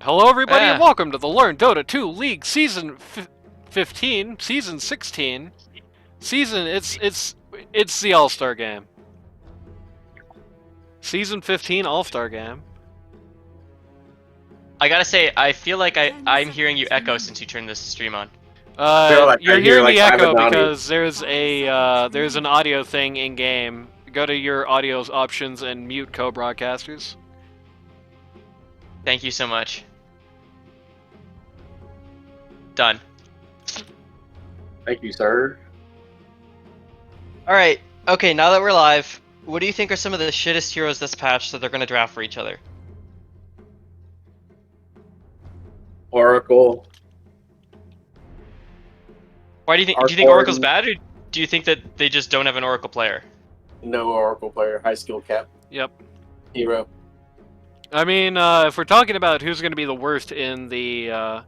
Hello, everybody, and welcome to the Learn Dota 2 League Season 15, Season 16. It's the All-Star game. Season 15 All-Star game. I gotta say, I feel like I'm hearing you echo since you turned this stream on. You're hearing the echo because there's an audio thing in game. Go to your audio options and mute co-broadcasters. Thank you so much. Done. Thank you, sir. Alright, okay, now that we're live, what do you think are some of the shittest heroes this patch that they're gonna draft for each other? Oracle. Why do you think Oracle's bad, or do you think that they just don't have an Oracle player? No Oracle player, high skill cap. Yep. Hero. I mean, if we're talking about who's going to be the worst in the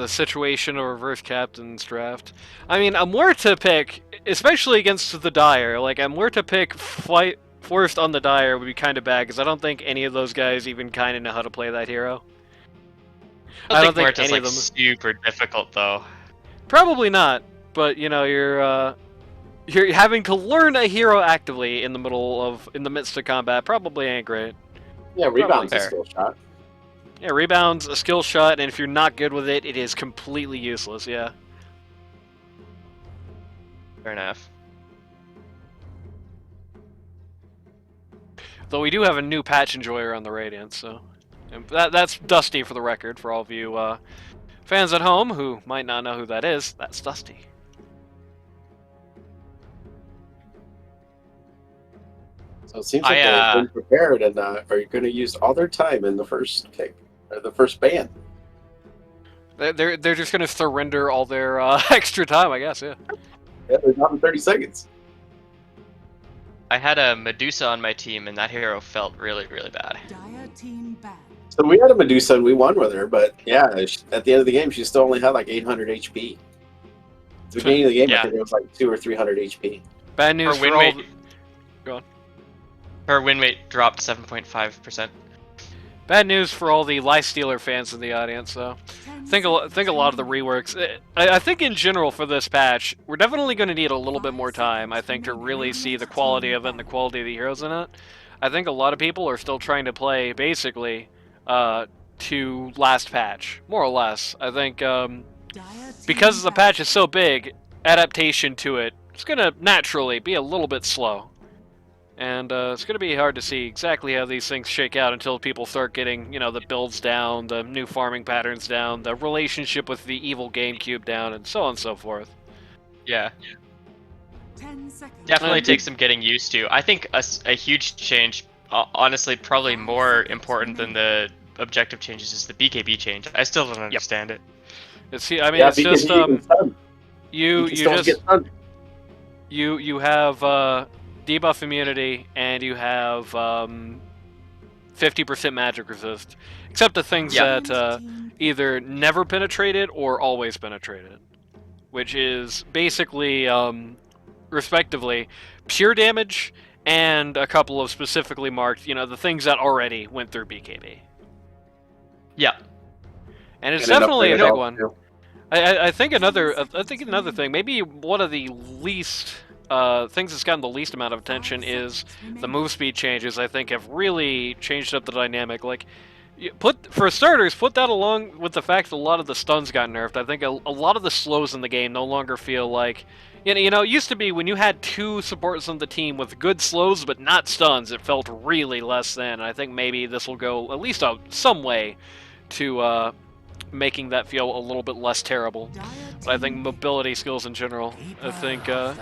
situation of reverse captains draft, I mean, I'm where to pick, especially against the Dire. Like, I'm where to pick Flight Forced on the Dire would be kind of bad because I don't think any of those guys even kind of know how to play that hero. I don't think any of them super difficult though. Probably not, but you know, you're having to learn a hero actively in the midst of combat. Probably ain't great. Yeah, rebound's a skill shot. Yeah, rebound's a skill shot, and if you're not good with it, it is completely useless. Yeah. Fair enough. Though we do have a new patch enjoyer on the Radiant, so and that's Dusty for the record. For all of you fans at home who might not know who that is, that's Dusty. So it seems like they've been prepared and are going to use all their time in the first pick, or the first ban. They're just going to surrender all their extra time, I guess. Yeah. Yeah, they're not in 30 seconds. I had a Medusa on my team, and that hero felt really, really bad. So we had a Medusa and we won with her, but yeah, at the end of the game, she still only had like 800 HP. At the beginning of the game, I think it was like 200 or 300 HP. Bad news for all. Go on. Her win rate dropped 7.5%. Bad news for all the Lifestealer fans in the audience, though. I think a lot of the reworks. I think in general for this patch, we're definitely going to need a little bit more time, I think, to really see the quality of it and the quality of the heroes in it. I think a lot of people are still trying to play, basically, to last patch, more or less. I think because the patch is so big, adaptation to it is going to naturally be a little bit slow. And it's going to be hard to see exactly how these things shake out until people start getting, you know, the builds down, the new farming patterns down, the relationship with the evil GameCube down, and so on and so forth. Yeah. 10 seconds. Definitely takes some getting used to. I think a huge change, honestly, probably more important than the objective changes, is the BKB change. I still don't understand it. It's just you have debuff immunity, and you have 50% magic resist, except to things that either never penetrated or always penetrated, which is basically, respectively, pure damage and a couple of specifically marked, you know, the things that already went through BKB. Yeah. And it's definitely a big one. I think another thing, maybe one of the least things that's gotten the least amount of attention is the move speed changes. I think have really changed up the dynamic. Like, for starters, put that along with the fact that a lot of the stuns got nerfed. I think a lot of the slows in the game no longer feel like, you know, it used to be when you had two supports on the team with good slows but not stuns, it felt really less than. And I think maybe this will go at least some way to making that feel a little bit less terrible. But I think mobility skills in general, I think, are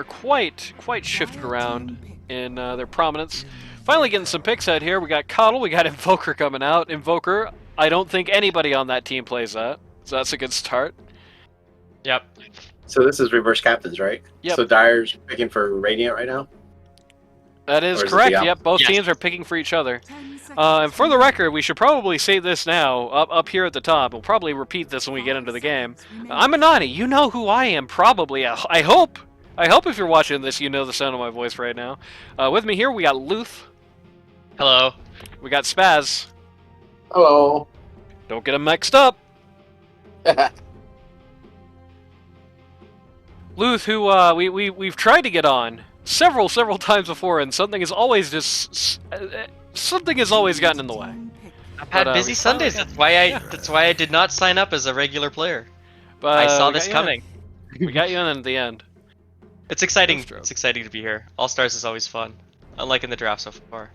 quite shifted around in their prominence. Finally getting some picks out here. We got Coddle, we got Invoker coming out. Invoker, I don't think anybody on that team plays that, so that's a good start. Yep. So this is reverse captains, right? Yep. So Dire's picking for Radiant right now? That is correct, yep. Both teams are picking for each other. And for the record, we should probably say this now, up here at the top. We'll probably repeat this when we get into the game. I'm Anani, you know who I am, probably. I hope if you're watching this, you know the sound of my voice right now. With me here, we got Luth. Hello. We got Spaz. Hello. Don't get them mixed up. Luth, who we've tried to get on several times before, and something has always gotten in the way. I've had busy Sundays. That's why I did not sign up as a regular player. But I saw this coming. We got you in at the end. It's exciting. It's exciting to be here. All Stars is always fun, unlike in the draft so far.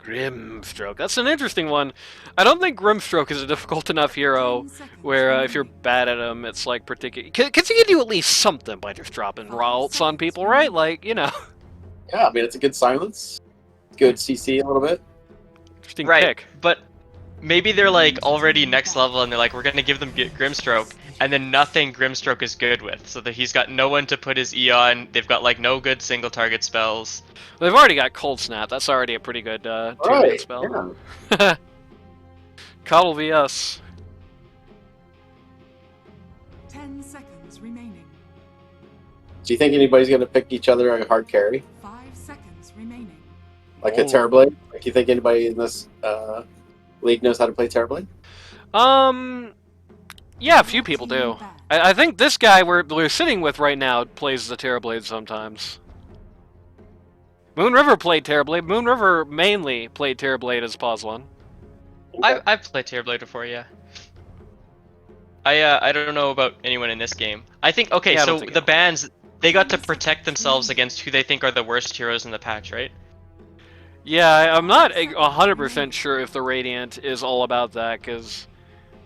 Grimstroke. That's an interesting one. I don't think Grimstroke is a difficult enough hero where if you're bad at him, it's like particular. Because you can do at least something by just dropping raw ults on people, right? Like, you know. Yeah, I mean, it's a good silence. Good CC a little bit. Interesting pick. But maybe they're like already next level and they're like, we're going to give them Grimstroke. And then nothing Grimstroke is good with. So that he's got no one to put his E on. They've got like no good single target spells. They've already got Cold Snap. That's already a pretty good two-hit spell. Yeah. Coddle VS. 10 seconds remaining. Do you think anybody's going to pick each other a hard carry? 5 seconds remaining. Like a Terrorblade? Like, you think anybody in this league knows how to play Terrorblade? Yeah, a few people do. I think this guy we're sitting with right now plays the Terrorblade sometimes. Moonriver played Terrorblade. Moonriver mainly played Terrorblade as Pause 1. I've played Terrorblade before, yeah. I don't know about anyone in this game. I think so the bans, they got to protect themselves against who they think are the worst heroes in the patch, right? Yeah, I'm not 100% sure if the Radiant is all about that, because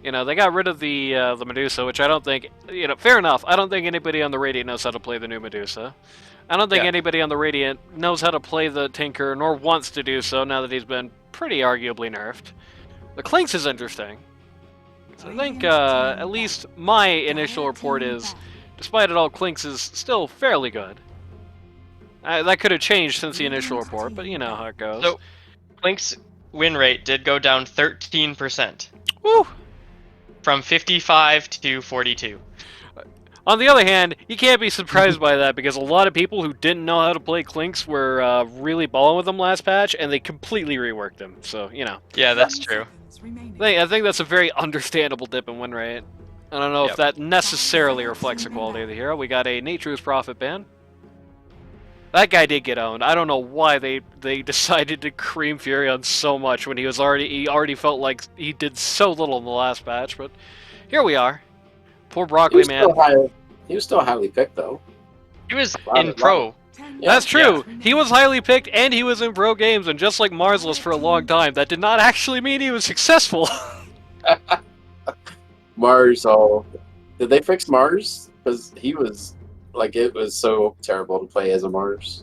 you know, they got rid of the Medusa, which I don't think, you know, fair enough. I don't think anybody on the Radiant knows how to play the new Medusa. I don't think anybody on the Radiant knows how to play the Tinker, nor wants to do so now that he's been pretty arguably nerfed. The Clinks is interesting. So I think at least my initial report is, despite it all, Clinks is still fairly good. That could have changed since the initial report, but you know how it goes. So, Clinks' win rate did go down 13%. Woo! From 55 to 42. On the other hand, you can't be surprised by that because a lot of people who didn't know how to play Clinks were really balling with them last patch, and they completely reworked them. So, you know. Yeah, that's true. I think that's a very understandable dip in win rate. I don't know if that necessarily reflects the quality of the hero. We got a Nature's Prophet ban. That guy did get owned. I don't know why they decided to cream Fury on so much when he already felt like he did so little in the last patch, but here we are. Poor Broccoli man. He was still highly picked though. He was in pro. Yeah. That's true. Yeah. He was highly picked and he was in pro games, and just like Marsless for a long time, that did not actually mean he was successful. Mars, did they fix Mars? Because he was like, it was so terrible to play as a Mars.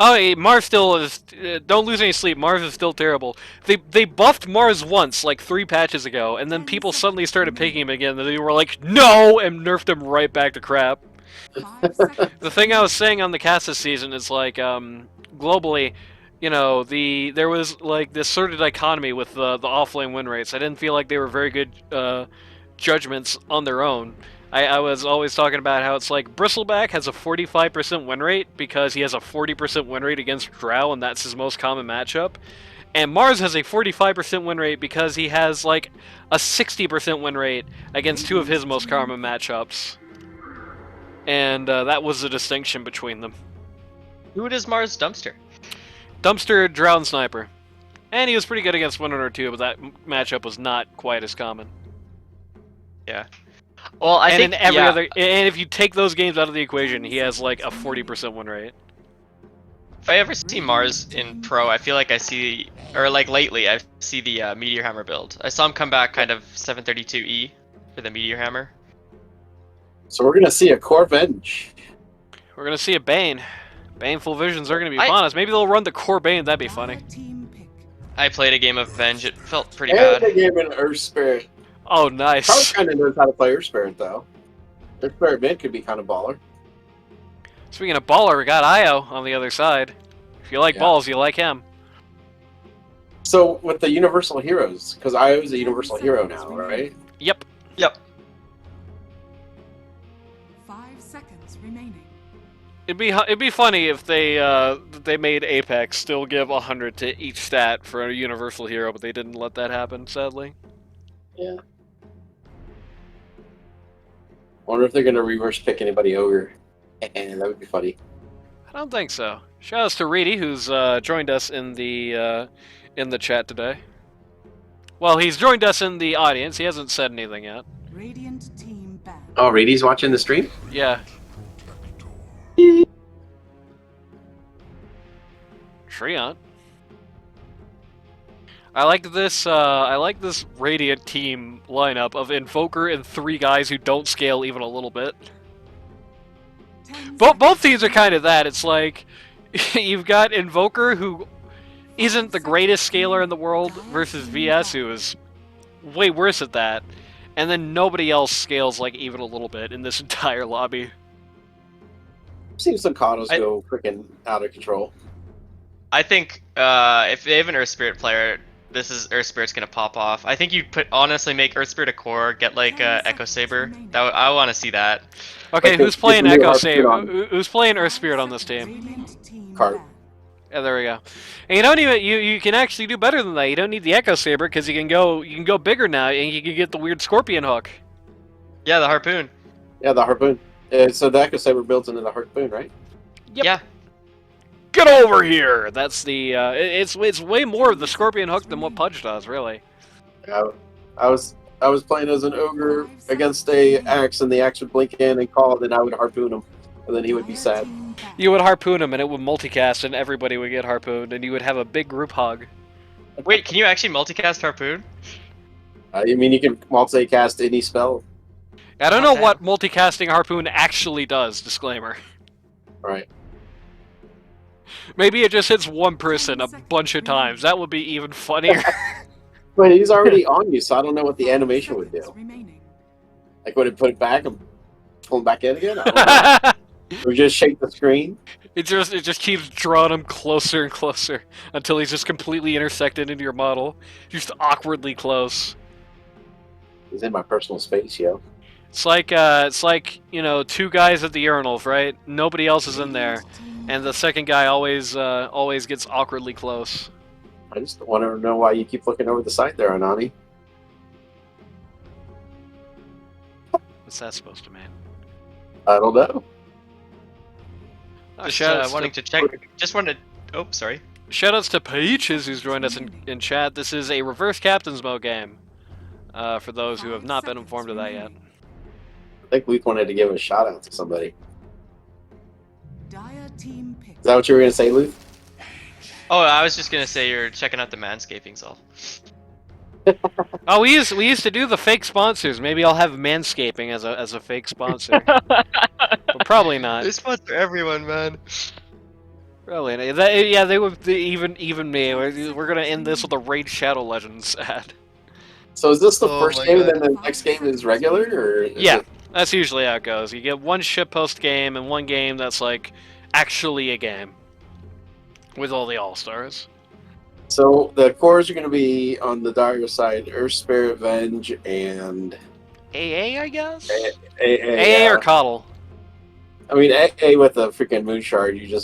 Oh, Mars still is. Don't lose any sleep. Mars is still terrible. They buffed Mars once, like 3 patches ago, and then people suddenly started picking him again. And they were like, "No!" and nerfed him right back to crap. The thing I was saying on the cast this season is like, globally, you know, there was like this sort of dichotomy with the offlane win rates. I didn't feel like they were very good judgments on their own. I was always talking about how it's like Bristleback has a 45% win rate because he has a 40% win rate against Drow, and that's his most common matchup. And Mars has a 45% win rate because he has like a 60% win rate against 2 of his most common matchups. And that was the distinction between them. Who does Mars Dumpster? Dumpster, Drow, and Sniper. And he was pretty good against 1 or 2, but that matchup was not quite as common. Yeah. Well, I think every other, and if you take those games out of the equation, he has like a 40% win rate. If I ever see Mars in pro, I feel like I see, or like lately, I see the Meteor Hammer build. I saw him come back kind of 732E for the Meteor Hammer. So we're gonna see a Corvenge. We're gonna see a Bane. Baneful Visions are gonna be upon us. Maybe they'll run the core Bane. That'd be funny. I played a game of Venge. It felt pretty bad. I gave an Earth Spirit. Oh, nice. Probably kind of knows how to play Earth Spirit, though. Earth Spirit mid could be kind of baller. Speaking of baller, we got Io on the other side. If you like balls, you like him. So, with the Universal Heroes, because Io's a Universal Hero now, right? Yep. Yep. 5 seconds remaining. It'd be funny if they made Apex still give 100 to each stat for a Universal Hero, but they didn't let that happen, sadly. Yeah. Wonder if they're gonna reverse pick anybody ogre, and that would be funny. I don't think so. Shoutouts to Reedy, who's joined us in the chat today. Well, he's joined us in the audience. He hasn't said anything yet. Radiant team banned. Oh, Reedy's watching the stream. Yeah. Treant. I like this. I like this Radiant team lineup of Invoker and 3 guys who don't scale even a little bit. Both teams are kind of that. It's like you've got Invoker, who isn't the greatest scaler in the world, versus VS, who is way worse at that, and then nobody else scales like even a little bit in this entire lobby. I've seen some Katos go freaking out of control. I think if they have an Earth Spirit player, this is Earth Spirit's gonna pop off. I think you honestly make Earth Spirit a core, get like Echo Saber. I want to see that. Okay, who's playing Echo Saber? Who's playing Earth Spirit on this team? Card. Yeah, there we go. And you don't even you can actually do better than that. You don't need the Echo Saber because you can go bigger now, and you can get the weird Scorpion hook. Yeah, the harpoon. Yeah, the harpoon. So the Echo Saber builds into the harpoon, right? Yep. Yeah. Get over here! That's the it's way more of the Scorpion hook than what Pudge does, really. I was playing as an ogre against a axe, and the axe would blink in and call, and I would harpoon him, and then he would be sad. You would harpoon him, and it would multicast, and everybody would get harpooned, and you would have a big group hug. Wait, can you actually multicast harpoon? I mean, you can multicast any spell. I don't know what multicasting harpoon actually does. Disclaimer. Right. Maybe it just hits one person a bunch of times. That would be even funnier. But he's already on you, so I don't know what the animation would do. Like, would it put it back and pull him back in again? I don't know. Or just shake the screen? It just keeps drawing him closer and closer until he's just completely intersected into your model. Just awkwardly close. He's in my personal space, yo. It's like you know, 2 guys at the urinals, right? Nobody else is in there, and the second guy always gets awkwardly close. I just want to know why you keep looking over the side there, Anani. What's that supposed to mean? I don't know. Just wanting to check. Just wanted. Oh, sorry. Shoutouts to Peaches, who's joined us in chat. This is a reverse captain's mode game. For those who have not been informed of that yet. I think Luth wanted to give a shout out to somebody. Dire team pick. Is that what you were going to say, Luth? Oh, I was just gonna say you're checking out the manscaping's all. Oh, we used to do the fake sponsors. Maybe I'll have Manscaping as a fake sponsor. But probably not. They sponsor everyone, man. Probably not. Yeah, they would even me. We're gonna end this with a Raid Shadow Legends ad. So is this the first game, and then the next game is regular, or yeah, that's usually how it goes. You get one shitpost game and one game that's like actually a game with all the all-stars. So the cores are going to be on the Dire side: Earth Spirit, Venge, and AA, I guess. AA or Coddle. I mean, AA with a freaking moon shard, you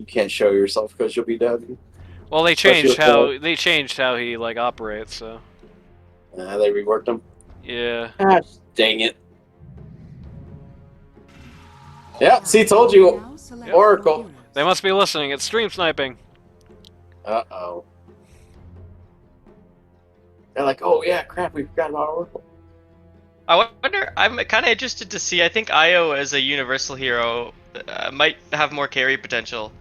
can't show yourself because you'll be dead. Well, they changed how he like operates. So they reworked him. Yeah. Ah, dang it. Yeah, see, told you. Oracle. They must be listening. It's stream sniping. Uh-oh. They're like, oh yeah, crap, we forgot about Oracle. I wonder, I'm kind of interested to see, I think Io as a universal hero might have more carry potential.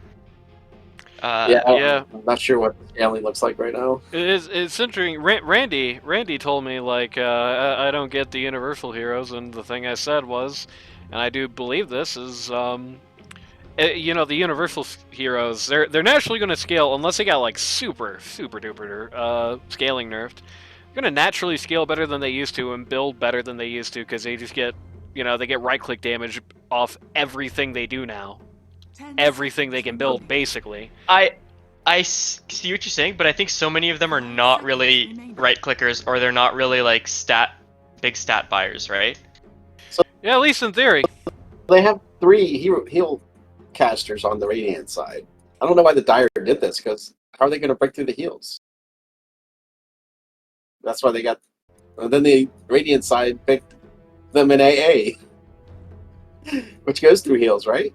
Yeah. I'm not sure what the scaling looks like right now. It's interesting. Randy told me, like, I don't get the universal heroes, and the thing I said was, and I do believe this, is, you know, the universal heroes, they're naturally going to scale, unless they got, like, super duper scaling nerfed. They're going to naturally scale better than they used to and build better than they used to, because they just get, you know, they get right-click damage off everything they do now. Everything they can build, basically. I see what you're saying, but I think so many of them are not really right-clickers, or they're not really, like, big stat buyers, right? So, yeah, at least in theory. They have 3 heal casters on the Radiant side. I don't know why the Dire did this, because how are they going to break through the heals? That's why they got Then the Radiant side picked them in AA, which goes through heals, right?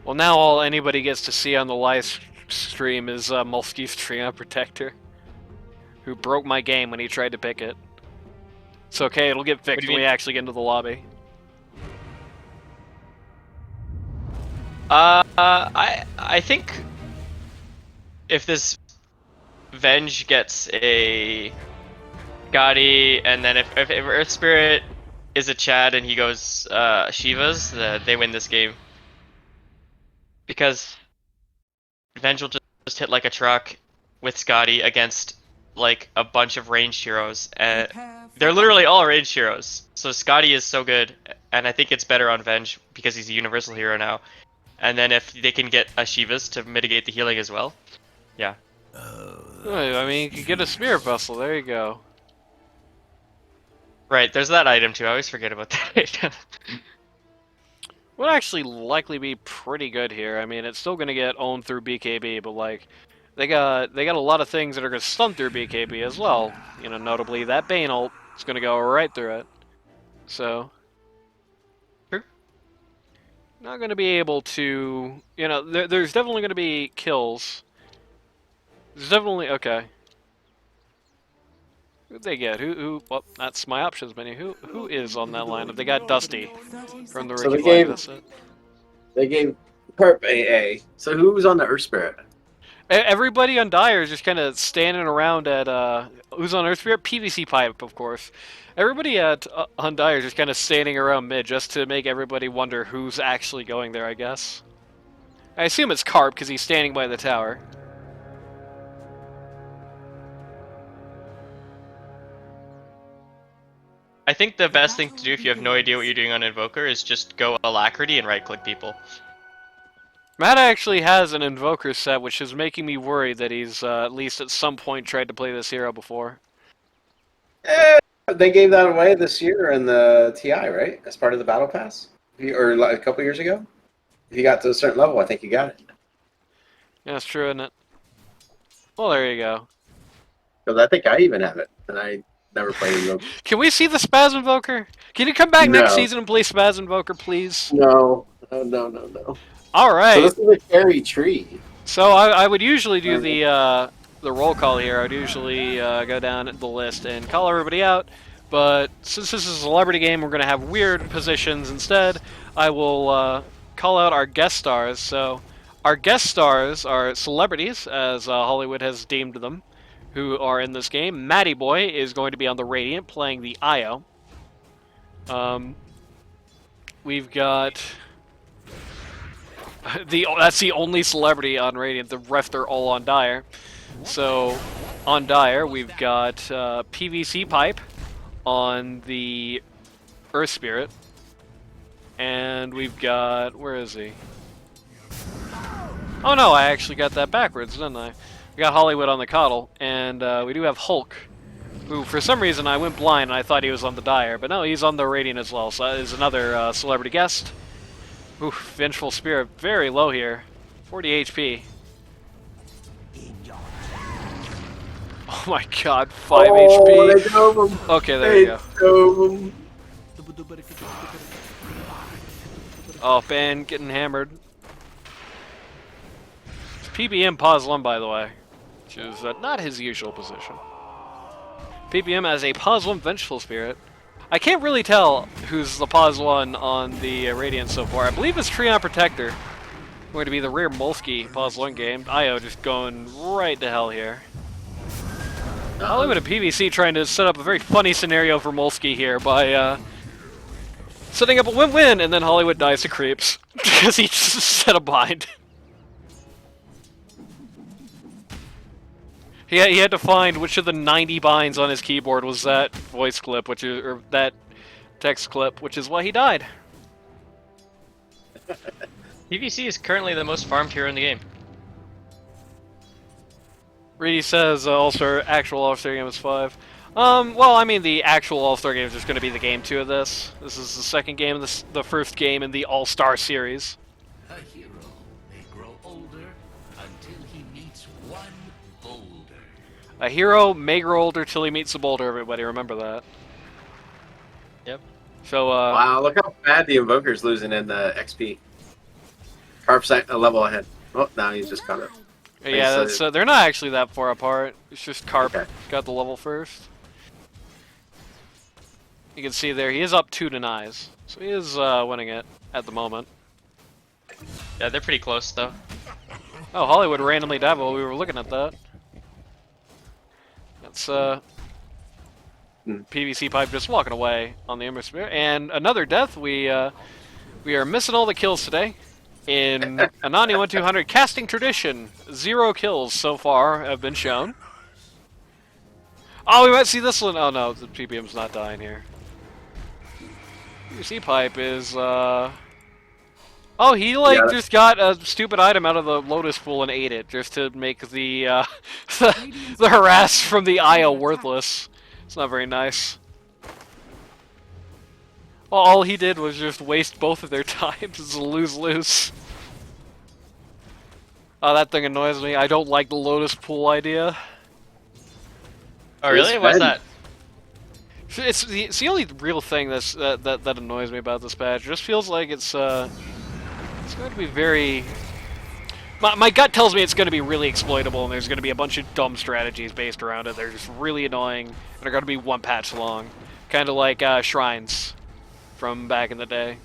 Well, now all anybody gets to see on the live stream is Molsky's Treant Protector, who broke my game when he tried to pick it. It's okay, it'll get fixed when we actually get into the lobby. I think if this Venge gets a Gotti, and then if Earth Spirit is a Chad and he goes Shiva's, they win this game. Because Venge will just hit like a truck with Scotty against like a bunch of ranged heroes, and they're literally all ranged heroes. So Scotty is so good, and I think it's better on Venge because he's a universal hero now. And then if they can get a Shiva's to mitigate the healing as well, yeah. I mean, you could get a Spirit Vessel, there you go. Right, there's that item too, I always forget about that item. Would actually likely be pretty good here. I mean, it's still going to get owned through BKB, but like, they got a lot of things that are going to stun through BKB as well. You know, notably that Bane ult is going to go right through it. So, not going to be able to, you know, there's definitely going to be kills. There's definitely, okay. Who'd they get? Well, that's my options menu. Who is on that lineup? They got Dusty from the rookie flag, that's it. They gave Perp AA. So who was on the Earth Spirit? Everybody on Dire is just kind of standing around at, who's on Earth Spirit? PVC Pipe, of course. Everybody at on Dire is just kind of standing around mid just to make everybody wonder who's actually going there, I guess. I assume it's Carp because he's standing by the tower. I think the best thing to do if you have no idea what you're doing on Invoker is just go Alacrity and right-click people. Matt actually has an Invoker set, which is making me worried that he's at least at some point tried to play this hero before. They gave that away this year in the TI, right? As part of the Battle Pass? Or like a couple years ago? If you got to a certain level, I think you got it. Yeah, that's true, isn't it? Well, there you go. Because I think I even have it, and I never played Invoker. Can we see the Spaz Invoker? Can you come back next season and play Spaz Invoker, please? No. All right. So this is a carry tree. So I would usually do the roll call here. I would usually go down the list and call everybody out. But since this is a celebrity game, we're going to have weird positions instead. I will call out our guest stars. So our guest stars are celebrities, as Hollywood has deemed them, who are in this game. Matty Boy is going to be on the Radiant playing the IO. We've got... that's the only celebrity on Radiant. The rest are all on Dire. So, on Dire, we've got PVC Pipe on the Earth Spirit. And we've got... where is he? Oh no, I actually got that backwards, didn't I? We got Hollywood on the Coddle, and we do have Hulk, who for some reason I went blind and I thought he was on the Dire, but no, he's on the Radiant as well, so that is another celebrity guest. Oof, Vengeful Spirit, very low here. 40 HP. Oh my god, 5 HP. Okay, there you go. Oh, Ben getting hammered. It's PBM pause 1, by the way, which is not his usual position. PBM as a pause 1 Vengeful Spirit. I can't really tell who's the pause 1 on the Radiant so far. I believe it's Treant Protector. Going to be the rear Molsky pause 1 game. IO just going right to hell here. Hollywood and PVC trying to set up a very funny scenario for Molsky here by setting up a win-win, and then Hollywood dies to creeps because he just set a bind. He had to find which of the 90 binds on his keyboard was that voice clip, or that text clip, which is why he died. PVC is currently the most farmed hero in the game. Reedy says actual All-Star game is 5. Well, I mean, the actual All-Star game is just going to be the game 2 of this. This is the second game, the first game in the All-Star series. A hero may grow older until he meets one boulder. A hero may grow older till he meets the boulder, everybody. Remember that. Yep. So, wow, look how bad the Invoker's losing in the XP. Carp's a level ahead. Oh, now he's just caught up. yeah, that's, they're not actually that far apart. It's just Carp Okay. got the level first. You can see there, he is up 2 denies. So he is winning it at the moment. Yeah, they're pretty close though. Oh, Hollywood randomly died while we were looking at that. That's PVC Pipe just walking away on the Ember Spear. And another death. We are missing all the kills today. In Anani 1200 casting tradition, 0 kills so far have been shown. Oh, we might see this one. Oh no, the PPM's not dying here. PVC Pipe is oh, he just got a stupid item out of the Lotus Pool and ate it just to make the the harass from the IO worthless. It's not very nice. Well, all he did was just waste both of their times. It's a lose-lose. Oh, that thing annoys me. I don't like the Lotus Pool idea. Oh really? Why's that? It's the only real thing that annoys me about this patch. It just feels like it's going to be very... My gut tells me it's going to be really exploitable, and there's going to be a bunch of dumb strategies based around it. They're just really annoying, and they're going to be one patch long. Kind of like Shrines from back in the day.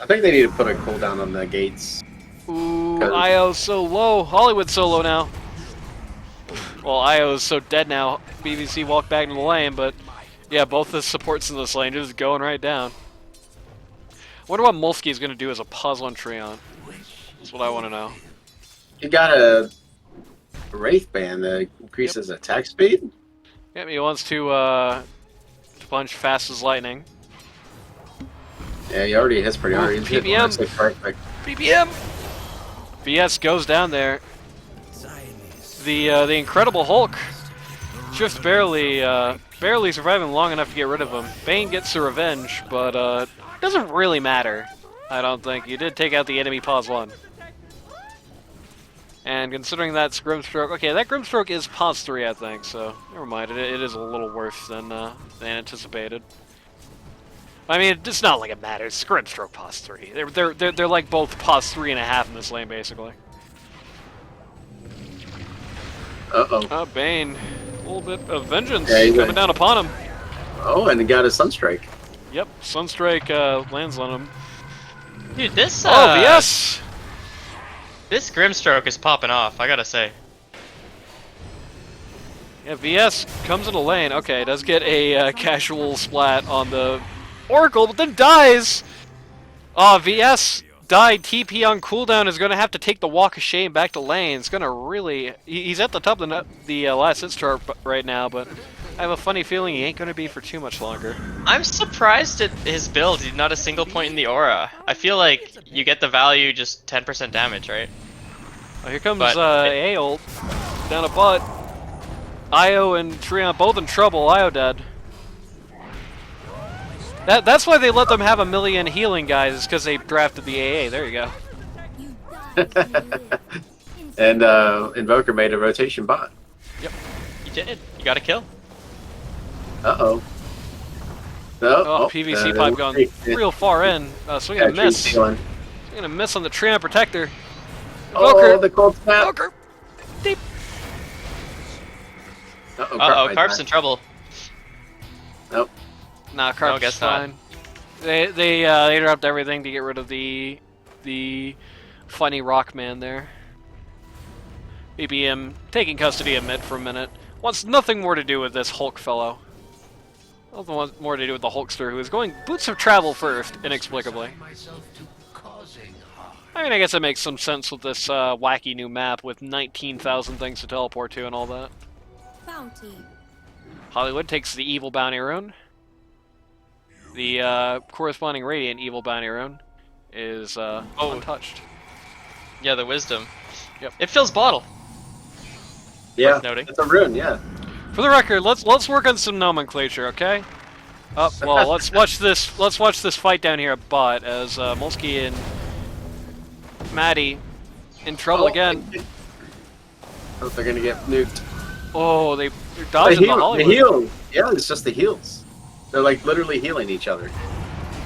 I think they need to put a cooldown on the gates. Ooh, IO's so low. Hollywood's so low now. Well, IO's so dead now. BBC walked back into the lane, but yeah, both the supports in this lane just going right down. I wonder what Molsky's going to do as a puzzle on Treant. That's what I want to know. You got a Wraith Band that increases attack speed? Yeah, he wants to punch fast as lightning. Yeah, he already hits pretty hard. He's hitting PPM! like perfect. PPM! VS goes down there. The Incredible Hulk just barely surviving long enough to get rid of him. Bane gets the revenge, but it doesn't really matter. I don't think. You did take out the enemy pause 1. And considering that's Grimstroke, okay, that Grimstroke is pause 3, I think, so never mind. It is a little worse than anticipated. I mean, it's not like it matters. It's Grimstroke pause 3. They're like both pause 3.5 in this lane, basically. Uh-oh. Bane. A little bit of vengeance Yeah, coming down upon him. Oh, and he got a Sunstrike. Yep, Sunstrike lands on him. Dude, this Oh, yes! This Grimstroke is popping off, I gotta say. Yeah, VS comes in the lane. Okay, does get a casual splat on the Oracle, but then dies! Oh, VS died. TP on cooldown is going to have to take the Walk of Shame back to lane. It's going to really... He's at the top of the last hits chart right now, but I have a funny feeling he ain't going to be for too much longer. I'm surprised at his build. He's not a single point in the aura. I feel like you get the value just 10% damage, right? Oh, here comes A ult down a butt. Io and Treant both in trouble. Io dead. That's why they let them have 1 million healing guys, is because they drafted the AA. There you go. And Invoker made a rotation bot. Yep. You did. You got a kill. Uh-oh. No, Oh, PVC Pipe going real far in. Swing and a miss. Swing and a miss on the Treant Protector. Invoker. Oh, the cold snap. Invoker. Deep. Uh-oh, Carp's in trouble. Nope. Nah, Carp's guess fine. They dropped everything to get rid of the funny rock man there. BBM taking custody of mid for a minute. Wants nothing more to do with this Hulk fellow. Nothing wants more to do with the Hulkster, who is going boots of travel first, inexplicably. I mean, I guess it makes some sense with this wacky new map with 19,000 things to teleport to and all that. Bounty. Hollywood takes the evil bounty rune. The corresponding radiant evil bounty rune is untouched. Yeah, the wisdom. Yep. It fills bottle. Yeah, Worth noting. it's a rune, yeah. For the record, let's work on some nomenclature, okay? Well, let's watch this fight down here at bot as Molsky and Maddie in trouble again. Oh, they're gonna get nuked. Oh, they're dodging the Hollywood. The heal. Yeah, it's just the heals. They're like literally healing each other.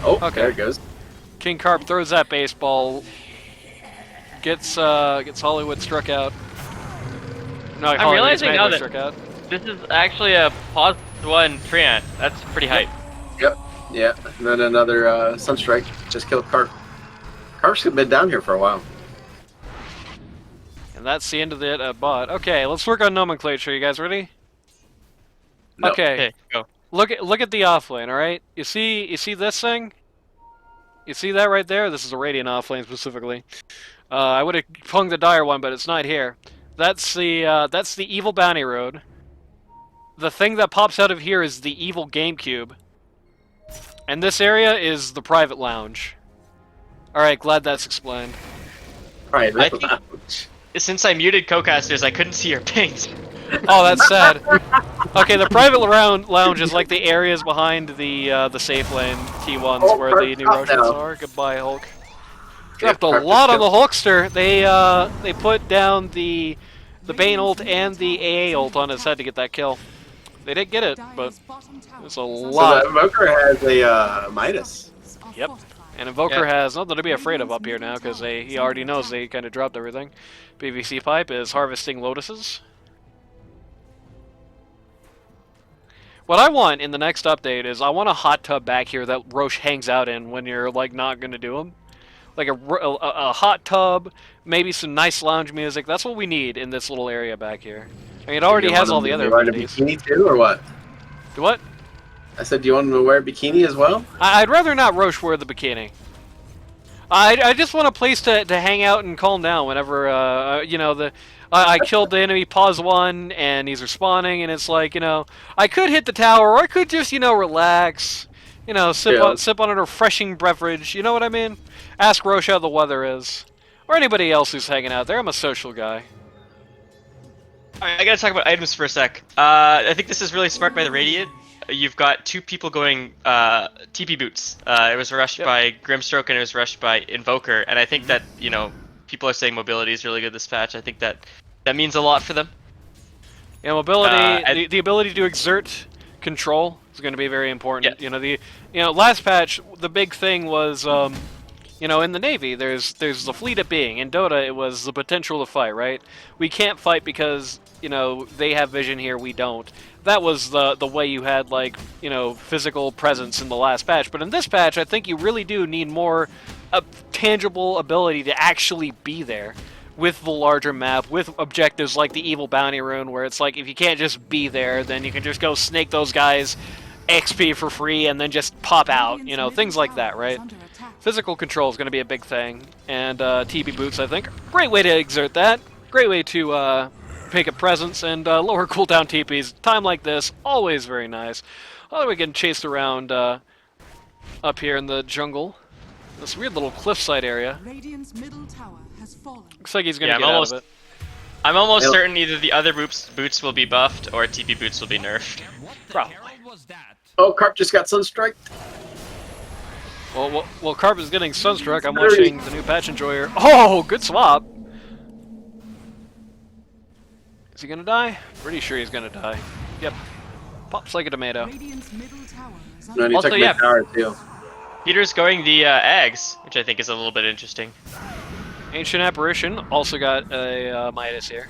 Oh, Okay. there it goes. King Carp throws that baseball. Gets Hollywood struck out. No, I'm realizing now that struck out. this is actually a +1 Treant. That's pretty hype. Yep. Yeah. And then another Sunstrike just killed Carp. Carp's been down here for a while. And that's the end of the bot. Okay, let's work on nomenclature. You guys ready? No. Okay. Go. Look at the offlane. All right. You see this thing? You see that right there? This is a Radiant offlane specifically. I would have hung the Dire one, but it's not here. That's the evil bounty road. The thing that pops out of here is the evil GameCube. And this area is the private lounge. Alright, glad that's explained. Private think- lounge. Since I muted co-casters, I couldn't see your pings. Oh, that's sad. Okay, the private lounge is like the areas behind the safe lane T1s where the new Rosh Ryders are. Goodbye, Hulk. Dropped a lot on the Hulkster. They put down the Bane ult and the AA ult on his head to get that kill. They did get it, but it's a lot. So the Invoker has a Midas. Yep. And Invoker has nothing to be afraid of up here now because he already knows they kind of dropped everything. PVC Pipe is harvesting lotuses. What I want in the next update is I want a hot tub back here that Rosh hangs out in when you're like not going to do them. Like a hot tub, maybe some nice lounge music. That's what we need in this little area back here. I mean, it already has all the other amenities. Do you want a bikini too, or what? Do what? I said, do you want him to wear a bikini as well? I'd rather not Rosh wear the bikini. I just want a place to hang out and calm down whenever, you know, I killed the enemy pause 1 and he's respawning and it's like, you know, I could hit the tower or I could just, you know, relax. You know, sip on a refreshing beverage. You know what I mean? Ask Rosh how the weather is. Or anybody else who's hanging out there. I'm a social guy. Alright, I gotta talk about items for a sec. I think this is really smart by the Radiant. You've got 2 people going TP boots. It was rushed by Grimstroke and it was rushed by Invoker. And I think that, you know, people are saying mobility is really good this patch. I think that means a lot for them. Yeah, mobility, the ability to exert control is going to be very important. Yeah. You know, last patch the big thing was you know, in the Navy there's the fleet at being. In Dota it was the potential to fight, right? We can't fight because, you know, they have vision here, we don't. That was the way you had, like, you know, physical presence in the last patch. But in this patch, I think you really do need more tangible ability to actually be there with the larger map, with objectives like the Evil Bounty Rune, where it's like, if you can't just be there, then you can just go snake those guys XP for free and then just pop out, you know, things like that, right? Physical control is going to be a big thing, and TP boots, I think, great way to exert that, great way to make a presence and lower cooldown TPs. Time like this, always very nice. Oh, we get chased around up here in the jungle. This weird little cliffside area. Radiant's middle tower has fallen. Looks like he's gonna get out of it. I'm almost certain either the other boots will be buffed or TP boots will be nerfed. Probably. Oh, Carp just got Sunstrike. Well, Carp is getting Sunstruck. I'm watching the new patch enjoyer. Oh, good swap. Is he gonna die? Pretty sure he's gonna die. Yep. Pops like a tomato. Radiant's middle tower is No, and he Also, took yeah. my tower too. Peter's going the eggs, which I think is a little bit interesting. Ancient Apparition also got a Midas here.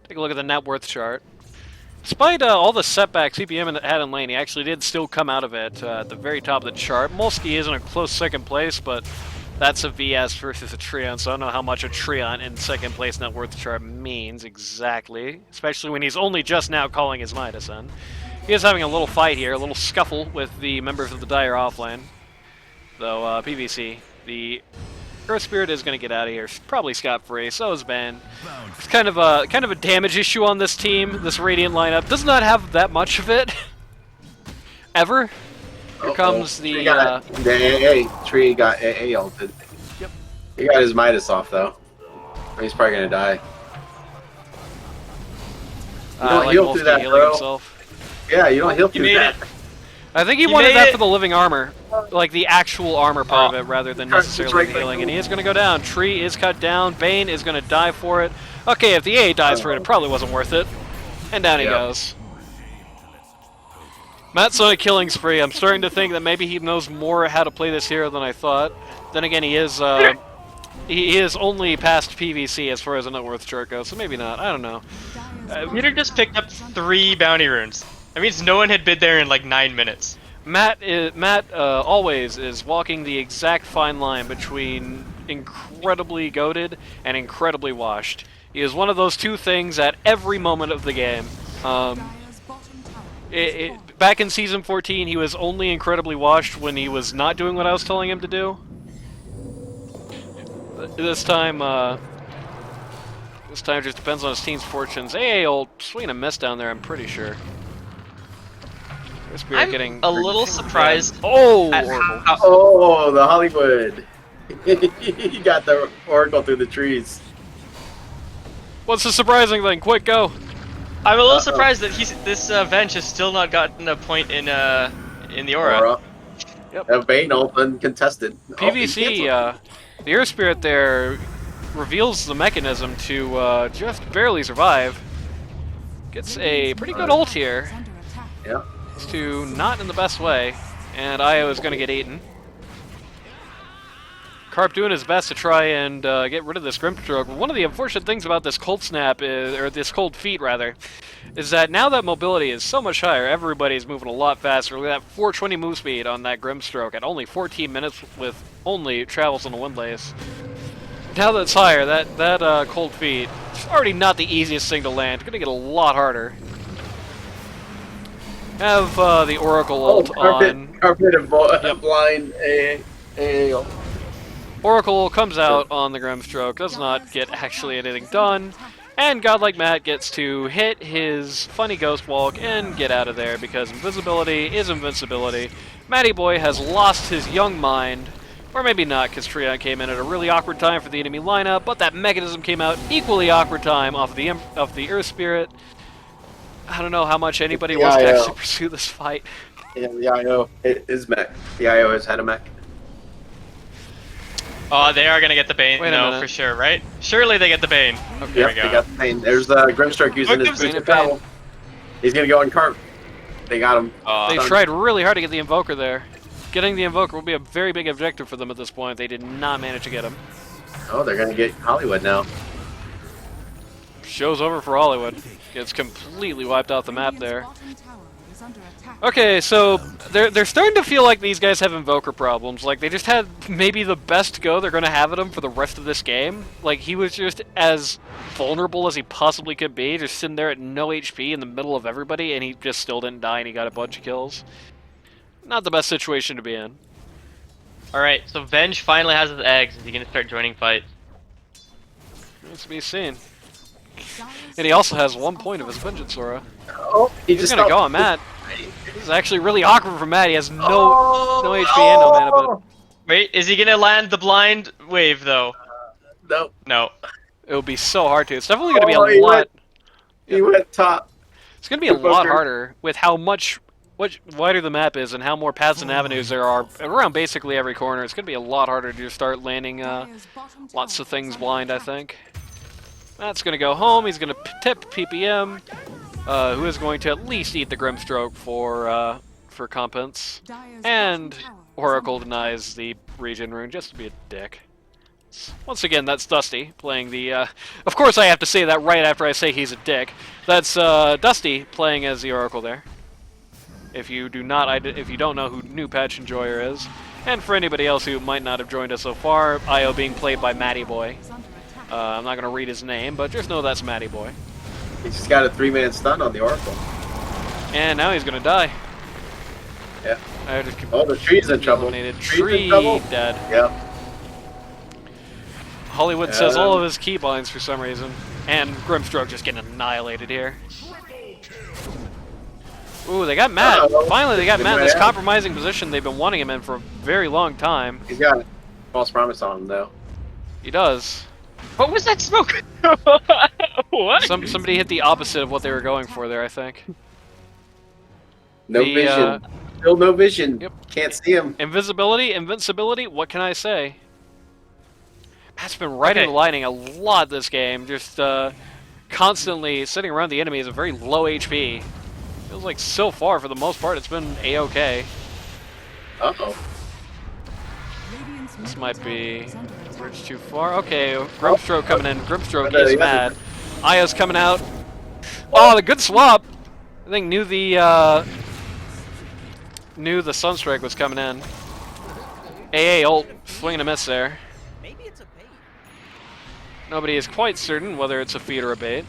Take a look at the net worth chart. Despite all the setbacks CPM had in lane, he actually did still come out of it at the very top of the chart. Molsky is in a close second place, but that's a VS versus a Treant, so I don't know how much a Treant in second place net worth chart means exactly, especially when he's only just now calling his Midas in. He is having a little fight here, a little scuffle with the members of the Dire offlane. Though PVC, the Earth Spirit is going to get out of here, probably scot-free. So is Ben. It's kind of a damage issue on this team. This Radiant lineup does not have that much of it, ever. Here comes the AA. Tree got AA ulted. Yep. He got his Midas off though. He's probably gonna die. You don't like heal Molsky through that, healing bro. himself. Yeah, you don't heal through made that. it. I think he wanted that for the living armor. Like the actual armor part of it, rather than necessarily the healing. And he is going to go down. Tree is cut down. Bane is going to die for it. Okay, if the A dies for it, it probably wasn't worth it. And down he goes. Matt's on a killing spree. I'm starting to think that maybe he knows more how to play this hero than I thought. Then again, he is he is only past PVC as far as a net worth chart goes, so maybe not. I don't know. Peter just picked up 3 bounty runes. That means no one had been there in like 9 minutes. Matt always is walking the exact fine line between incredibly goated and incredibly washed. He is one of those two things at every moment of the game. Back in Season 14, he was only incredibly washed when he was not doing what I was telling him to do. This time just depends on his team's fortunes. Hey, old swing a miss down there, I'm pretty sure. I'm a little surprised. Oh, oh, the Hollywood. He got the Oracle through the trees. What's the surprising thing? Quick, go. I'm a little surprised that this Venge has still not gotten a point in the Aura. Yep. Bane all uncontested. PVC, the Earth Spirit there reveals the mechanism to just barely survive. Gets a pretty good ult here. Yeah. It's to not in the best way, and Io is going to get eaten. Carp doing his best to try and get rid of this Grimstroke. One of the unfortunate things about this cold snap, or this cold feet rather, is that now that mobility is so much higher, everybody's moving a lot faster. Look at that 420 move speed on that Grimstroke at only 14 minutes with only travels on the wind lace. Now that it's higher, that cold feet, it's already not the easiest thing to land. It's going to get a lot harder. Have the Oracle ult on. Carpet and blind A. Oracle comes out on the Grimstroke, does not get actually anything done, and Godlike Matt gets to hit his funny ghost walk and get out of there because invisibility is invincibility. Matty Boy has lost his young mind, or maybe not because Treon came in at a really awkward time for the enemy lineup, but that mechanism came out equally awkward time off of the Earth Spirit. I don't know how much anybody wants to actually pursue this fight. Yeah, the IO is mech. The IO has had a mech. Oh, they are gonna get the Bane. No, for sure, right? Surely they get the Bane. Okay, there we go. They got the Bane. There's Grimstroke using his boots of travel. He's gonna go on Carp. They got him. They tried really hard to get the Invoker there. Getting the Invoker will be a very big objective for them at this point. They did not manage to get him. Oh, they're gonna get Hollywood now. Show's over for Hollywood. Gets completely wiped off the map there. Okay, so they're starting to feel like these guys have Invoker problems. Like, they just had maybe the best go they're going to have at him for the rest of this game. Like, he was just as vulnerable as he possibly could be, just sitting there at no HP in the middle of everybody, and he just still didn't die, and he got a bunch of kills. Not the best situation to be in. Alright, so Venge finally has his eggs. Is he going to start joining fights? Remains to be seen. And he also has 1 point of his Vengeance Aura. Oh, he's gonna go on Matt. It's actually really awkward for Matt. He has no HP and no mana, but... Wait, is he gonna land the blind wave, though? No. No. It would be so hard to. It's definitely gonna be a lot... He went top. It's gonna be a lot harder with how much wider the map is and how more paths and avenues there are around basically every corner. It's gonna be a lot harder to start landing lots of things blind, I think. Matt's going to go home. He's going to tip PPM, who is going to at least eat the Grimstroke for compens. And Oracle denies the regen rune just to be a dick. Once again, that's Dusty playing the... of course I have to say that right after I say he's a dick. That's Dusty playing as the Oracle there. If you don't know who New Patch Enjoyer is. And for anybody else who might not have joined us so far, Io being played by Matty Boy. I'm not going to read his name, but just know that's Matty Boy. He's just got a 3-man stun on the Oracle. And now he's going to die. Yeah. Oh, the tree's in trouble. Tree dead. Yep. Hollywood says all of his keybinds for some reason. And Grimstroke just getting annihilated here. Ooh, they got Matt. Finally, they got Matt in this compromising position they've been wanting him in for a very long time. He's got a false promise on him, though. He does. What was that smoke? What? Somebody hit the opposite of what they were going for there, I think. No vision. Still no vision. Yep. Can't see him. Invisibility, invincibility, what can I say? Matt's been right in the lining a lot this game, just constantly sitting around the enemy is a very low HP. Feels like so far, for the most part, it's been A-okay. Uh-oh. This might be a bridge too far. Okay, Grimstroke coming in. Grimstroke is mad. Aya's coming out. Oh, the good swap! I think knew the Sunstrike was coming in. AA ult, swing and a miss there. Nobody is quite certain whether it's a feed or a bait.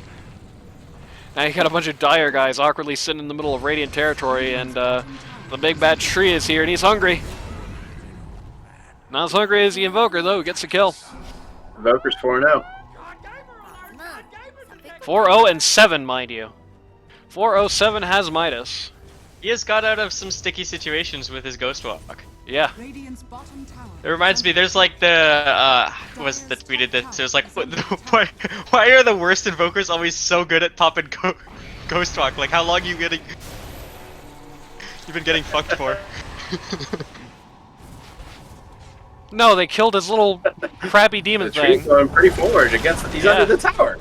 Now you got a bunch of Dire guys awkwardly sitting in the middle of Radiant territory, and the big bad tree is here, and he's hungry. Not as hungry as the Invoker, though, gets a kill. Invoker's 4-0. 4-0 and 7, mind you. 4-0-7 has Midas. He has got out of some sticky situations with his Ghost Walk. Yeah. It reminds me, there's like the, was the tweeted that, it was like, why are the worst Invokers always so good at popping Ghost Walk? Like, how long are you getting, you've been getting fucked for? No, they killed his little crappy demon The tree's thing. going pretty forward against, he's under the tower.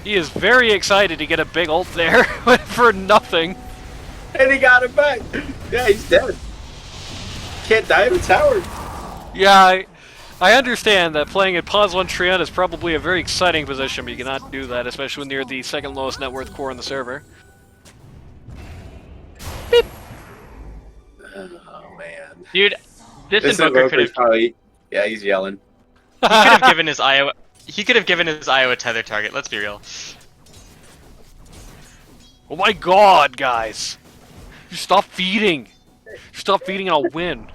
He is very excited to get a big ult there, for nothing. And he got it back. Yeah, he's dead. Can't die in the tower. Yeah, I understand that playing at Pause 1 Trion is probably a very exciting position, but you cannot do that, especially when you're the second lowest net worth core in the server. Beep. Oh, man. Dude, this Invoker could have... probably... Yeah, he's yelling. He could have given his Iowa... He could have given his Iowa tether target, let's be real. Oh my god, guys! You stop feeding! Stop feeding and I'll win.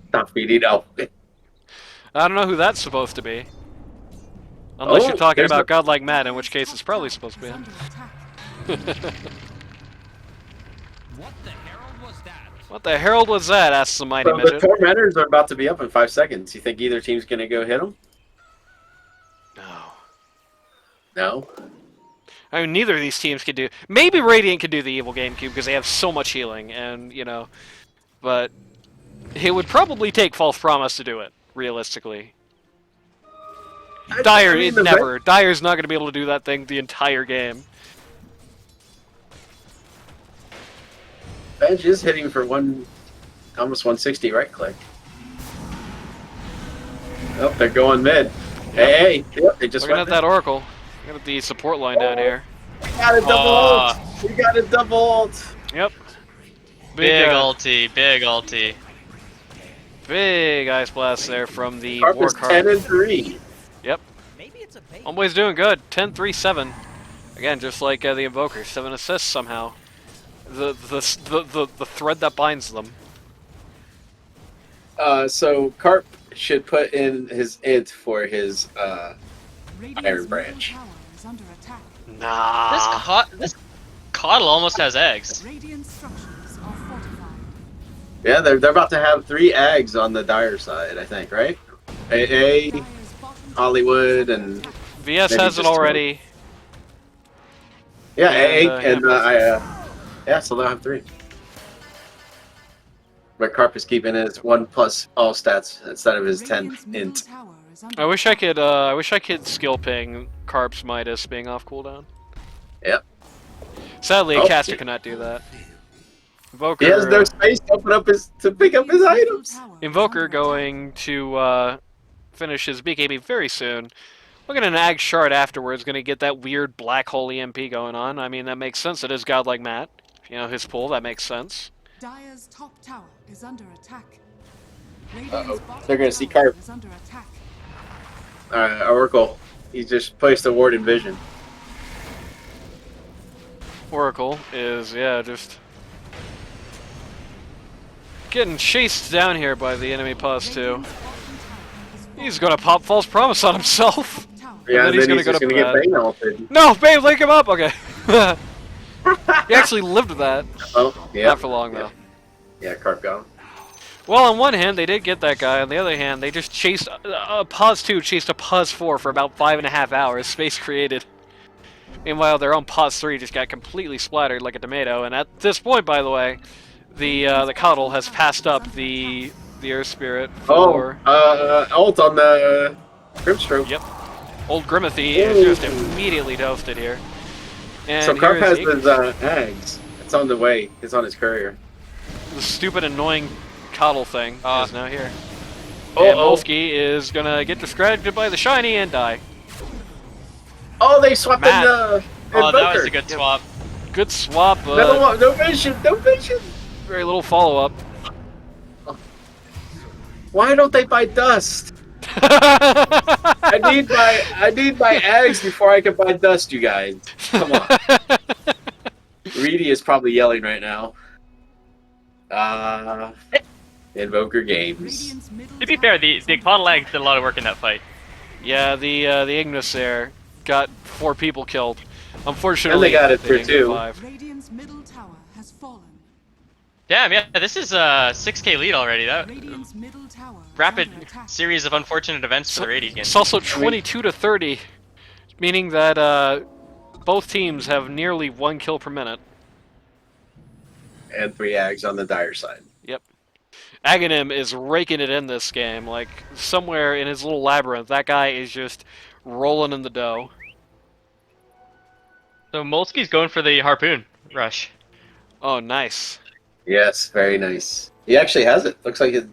Stop feeding out. I don't know who that's supposed to be. Unless you're talking about Godlike Matt, in which case it's probably supposed to be him. What the herald was that? Asks the mighty midget. The Tormentors are about to be up in 5 seconds. You think either team's gonna go hit them? No. No? I mean, neither of these teams can do... Maybe Radiant can do the Evil GameCube because they have so much healing, and, you know... But... It would probably take False Promise to do it, realistically. Dire, never. Dire's not going to be able to do that thing the entire game. Bench is hitting for almost 160 right click. Oh, they're going mid. Hey, yep, they just looking at that Oracle. Look at the support line down here. We got a double ult! We got a double ult! Yep. Big ulti, big ulti. Big Ice Blast there from the Carp is Warcarp. 10 and 3. Yep. Homeboy's doing good. 10-3-7. Again, just like the Invoker, 7 assists somehow. The thread that binds them. So Carp should put in his int for his Iron Branch. Nah. This Coddle almost has eggs. Yeah, they're about to have 3 eggs on the Dire side, I think, right? AA, Hollywood, and VS has it already. Yeah, And, AA and yeah, so they'll have 3. But Carp is keeping his 1+ all stats instead of his 10 int. I wish I could skill ping Carp's Midas being off cooldown. Yep. Sadly, a caster cannot do that. Invoker, He has no space to pick up his items. Invoker going to finish his BKB very soon. Look at an Ag Shard afterwards, going to get that weird black hole EMP going on. I mean, that makes sense. It is Godlike Matt. You know, his pull, that makes sense. Dire's top tower is under attack. Uh-oh. They're going to see Carp. Oracle. He just placed a ward in vision. Oracle is, yeah, just getting chased down here by the enemy Pause 2. He's gonna pop False Promise on himself. Yeah, and then he's gonna just gonna get Bane ulted. No, Bane, link him up! Okay. He actually lived that. Oh, yeah. Not for long, though. Yeah, Carp got him. Well, on one hand, they did get that guy. On the other hand, they just chased... Pause 2 chased a Pause 4 for about 5.5 hours. Space created. Meanwhile, their own Pause 3 just got completely splattered like a tomato. And at this point, by the way, the Cuddle has passed up the Earth Spirit Oh, for... ult on the Grimstroke. Yep. Old Grimathy is just immediately toasted here. And So Carp has here's his eggs. It's on the way. It's on his courier. the stupid, annoying Cuddle thing is now here. Uh-oh. And Molsky is gonna get distracted by the shiny and die. Oh, they swapped in Matt. the Oh, that was Invoker. a good swap. Good swap, but No vision. No vision. very little follow-up. Why don't they buy dust? I need my eggs before I can buy dust, you guys. Come on. Reedy is probably yelling right now. Invoker Games. To be fair, the Coddle Eggs did a lot of work in that fight. Yeah, the Ignis there got 4 people killed. Unfortunately, And they got it through, didn't get too. 5. Radiant's middle tower has fallen. Damn, yeah, this is a 6k lead already. That Radiant's middle tower is rapid under attack. series of unfortunate events for the Radiant. It's also 22 to 30, meaning that both teams have nearly 1 kill per minute. And 3 eggs on the dire side. Yep. Aghanim is raking it in this game. Like, somewhere in his little labyrinth, that guy is just rolling in the dough. So Molsky's going for the harpoon rush. Oh, nice. Yes, very nice. He actually has it. Looks like he's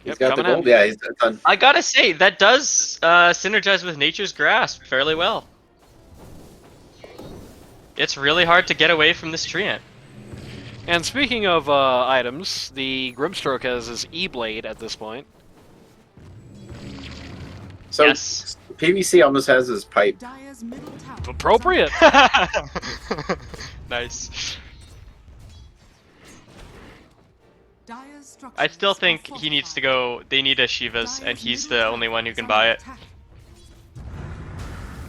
Yep, got the coming gold. in. Yeah, he's done. I gotta say, that does synergize with Nature's Grasp fairly well. It's really hard to get away from this treant. And speaking of items, the Grimstroke has his E-Blade at this point. So Yes. PVC almost has his pipe. Dire's middle tower. Appropriate! Nice. Dire's structures I still are think he needs to go. They need a Shivas, and Dire's he's middle the tower only one who is can under buy it. attack.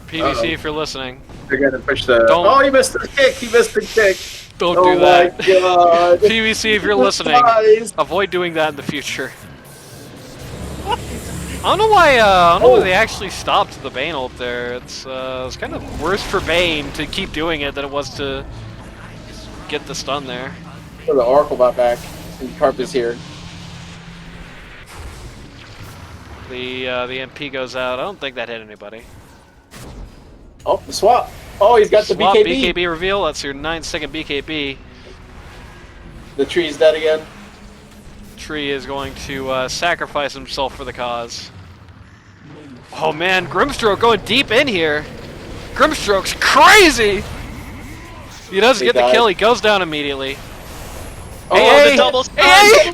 PVC, Uh-oh. if you're listening, They're gonna push the. Don't- Oh, he missed the kick. He missed the kick. don't Oh do that. my god. PVC, if you're listening, Guys. avoid doing that in the future. I don't know why. I don't know why they actually stopped the Bane ult there. It's kind of worse for Bane to keep doing it than it was to get the stun there. So the Oracle bot back. And Carp is here. The MP goes out. I don't think that hit anybody. Oh, the swap. Oh, he's got the Swap BKB. BKB reveal. That's your 9-second BKB. The tree's dead again. Tree is going to sacrifice himself for the cause. Oh man, Grimstroke going deep in here. Grimstroke's crazy! He does He get the died. kill, he goes down immediately. Oh, Hey, the double stun! Hey!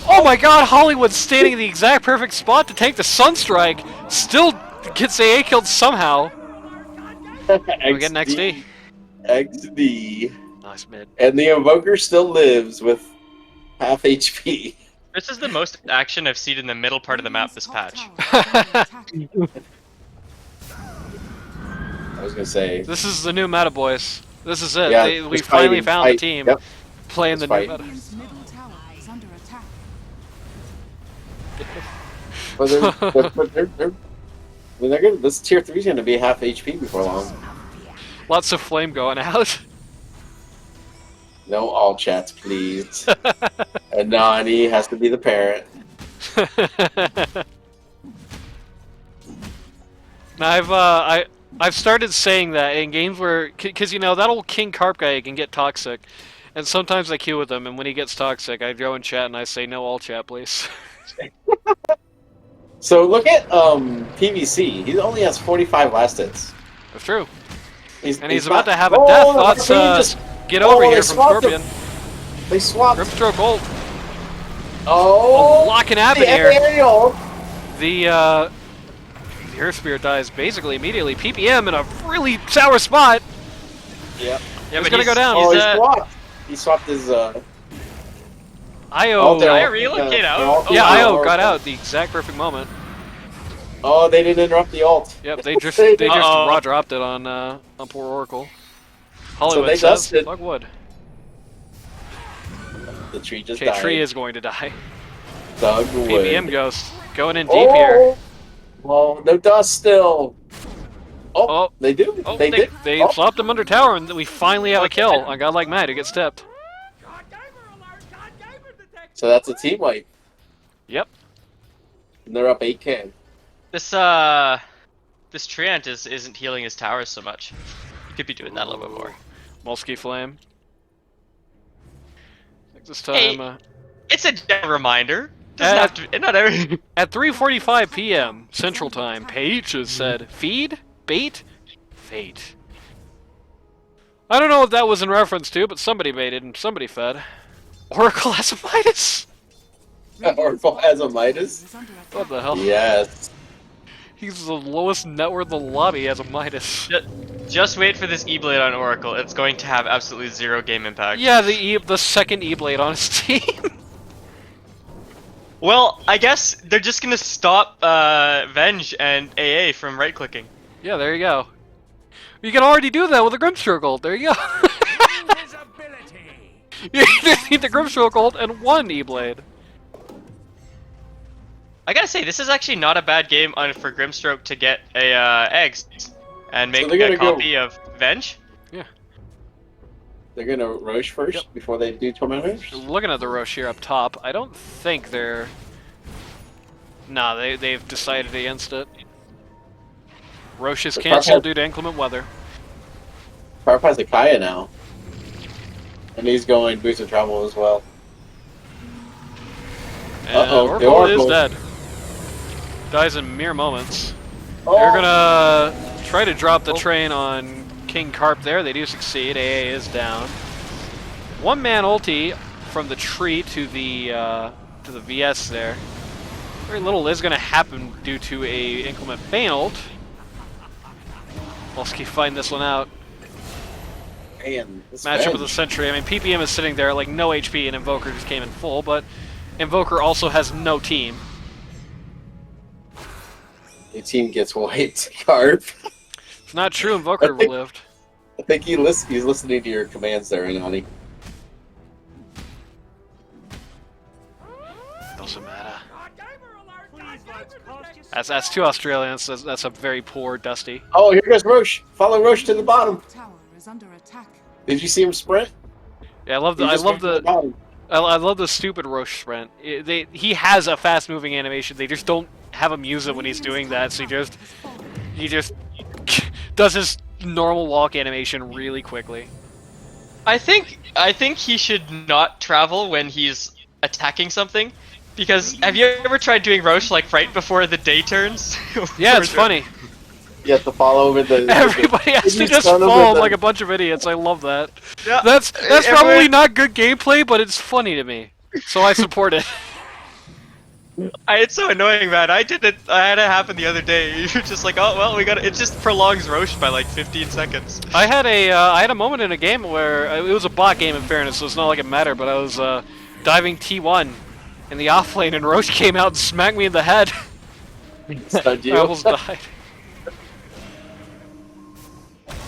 Oh my god, Hollywood's standing in the exact perfect spot to take the Sunstrike. Still gets AA killed somehow. We get an XD. XD. Nice mid. And the Invoker still lives with half HP. This is the most action I've seen in the middle part of the map this patch. I was gonna say. This is the new meta, boys. This is it. Yeah, We just finally fighting, found the fight. team Yep. playing the Just new fight. meta. Radiant's middle tower is under attack. But they're gonna. This tier 3 is gonna be half HP before long. Lots of flame going out. No all chats, please. And Nani has to be the parent. Now I've started saying that in games where, because you know that old King Carp guy can get toxic, and sometimes I queue with him, and when he gets toxic, I go in chat and I say no all chat, please. So look at PVC. He only has 45 last hits. That's true. He's About to have a Oh, death the thoughts. Harpoon just- Get over they here from swapped Scorpion. They swapped. Grimstroke ult. Oh, Locking up in the here. aerial. The Earth Spirit dies basically immediately. PPM in a really sour spot. Yep. Yeah, He's but gonna go down. Oh, he He's, swapped. He swapped his. IO. they're I all- relocate they're out? all- Yeah, they're IO all- got out at the exact perfect moment. Oh, they didn't interrupt the ult. Yep, they just raw dropped it on poor Oracle. Hollywood they says, dusted. "Fuck wood." The tree just Okay, died. Tree is going to die. Dug wood. PPM Ghost going in deep here. Well, no dust still. Oh, Oh. they do. Oh, they did. They Oh. flopped him under tower, and we finally have a kill on Godlike Mad who gets stepped. So that's a team wipe. Yep. And they're up 8K. This Treant isn't healing his towers so much. He could be doing that a little bit more. Mulski Flame. I think this Hey, time. it's a reminder. Doesn't have to. Not every. At 3:45 p.m. Central Time, Paige has said, "Feed, bait, fate." I don't know what that was in reference to, but somebody baited and somebody fed. Oracle has a Midas. Oracle has a Midas? What the hell? Yes. He's the lowest net worth in the lobby as a Midas. Just wait for this E-Blade on Oracle. It's going to have absolutely 0 game impact. Yeah, the second E-Blade on his team. Well, I guess they're just gonna stop Venge and AA from right-clicking. Yeah, there you go. You can already do that with a Grimstrokle. There you go. You just need the Grimstrokle and 1 E-Blade. I gotta say, this is actually not a bad game for Grimstroke to get a eggs and make a copy of Venge. Yeah. They're gonna Rosh first before they do Tormentors? Looking at the Rosh here up top, I don't think they're... Nah, they've decided against it. Rosh is canceled due to inclement weather. Parp has a Kaya now. And he's going Boots of Travel as well. And Oracle is dead. Dies in mere moments. Oh. They're gonna try to drop the train on King Carp there. They do succeed. AA is down. 1-man ulti from the tree to the VS there. Very little is gonna happen due to a inclement Bane ult. Let's keep fighting this one out. Man, Matchup with the Sentry. I mean, PPM is sitting there like no HP, and Invoker just came in full, but Invoker also has no team. Your team gets wiped, Carp. It's not true. Invoker lived. I think he's listening to your commands there, Inani. Doesn't matter. That's 2 Australians. That's a very poor Dusty. Oh, here goes Rosh. Follow Rosh to the bottom. Tower is under attack. Did you see him sprint? Yeah, I love the stupid Rosh sprint. He has a fast moving animation. They just don't have him use it when he's doing that. So he just does his normal walk animation really quickly. I think he should not travel when he's attacking something. Because have you ever tried doing Rosh like right before the day turns? Yeah, it's funny. You have to follow over the... Everybody has to just fall like a bunch of idiots. I love that. Yeah, that's probably not good gameplay, but it's funny to me. So I support it. It's so annoying, man. I had it happen the other day. You're just like, oh well, it just prolongs Rosh by like 15 seconds. I had a moment in a game where it was a bot game in fairness, so it's not like it mattered. But I was diving T1 in the off lane, and Rosh came out and smacked me in the head. I almost died.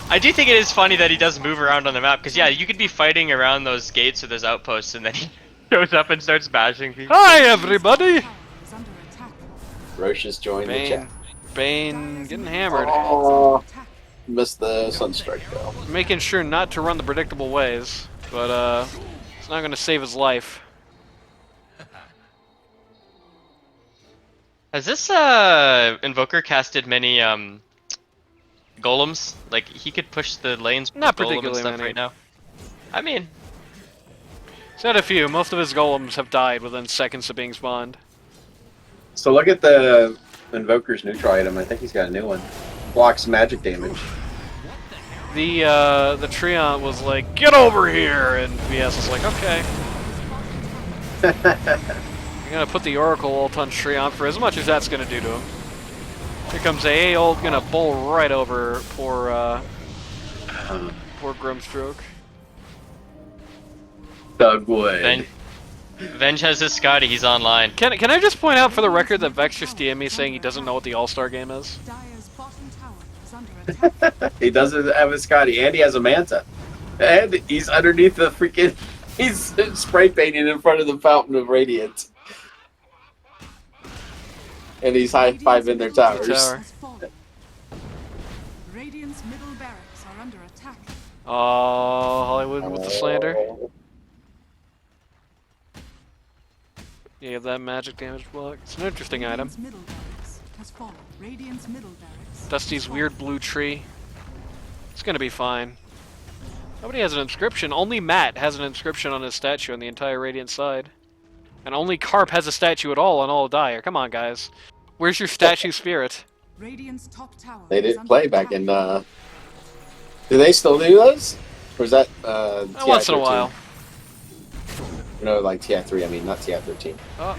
I do think it is funny that he does move around on the map, because yeah, you could be fighting around those gates or those outposts, and then he shows up and starts bashing people. Hi, everybody! Rosh has joined the chat. Bane getting hammered. Oh, missed the Sunstrike though. Making sure not to run the predictable ways, but it's not going to save his life. Has this Invoker casted many golems? Like he could push the lanes with Not golem and particularly stuff many. right now. I mean, He's had a few. Most of his golems have died within seconds of being spawned. So look at the Invoker's neutral item. I think he's got a new one. Blocks magic damage. The Treant was like, "Get over here," and VS was like, "Okay." I'm gonna put the Oracle ult on Treant for as much as that's gonna do to him. Here comes AA ult, gonna bowl right over poor Grimstroke. Dugwood. Venge has his Scotty, he's online. Can I just point out for the record that Vex just DM'd me saying he doesn't know what the All-Star game is? Dire's bottom tower is under attack. He doesn't have a Scotty, and he has a Manta. And he's underneath the freaking... He's spray painting in front of the Fountain of Radiance. And he's high-fiving their towers. Radiant's middle barracks are under attack. Oh, Hollywood with the slander. You have that magic damage block. It's an interesting item. Radiant's middle barracks has fallen. Radiant's middle barracks Dusty's has weird fallen. blue tree. It's gonna be fine. Nobody has an inscription. Only Matt has an inscription on his statue on the entire Radiant side. And only Carp has a statue at all on all Dire. Come on, guys. Where's your statue spirit? Radiant's top tower They is didn't under play back attack. in. Do they still do those? Or is that Once in a TI-13? while. No, like TI3. I mean, not TI-13. Oh.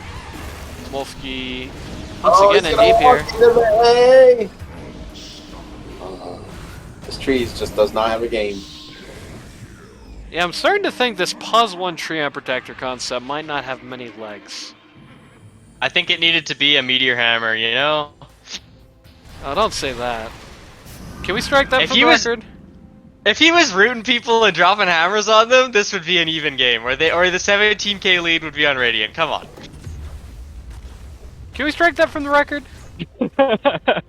Wolfsky once again in deep here. This tree just does not have a game. Yeah, I'm starting to think this pause one tree on protector concept might not have many legs. I think it needed to be a meteor hammer, you know? Oh, don't say that. Can we strike that If from he the was- record? If he was rooting people and dropping hammers on them, this would be an even game, or the 17k lead would be on Radiant. Come on. Can we strike that from the record?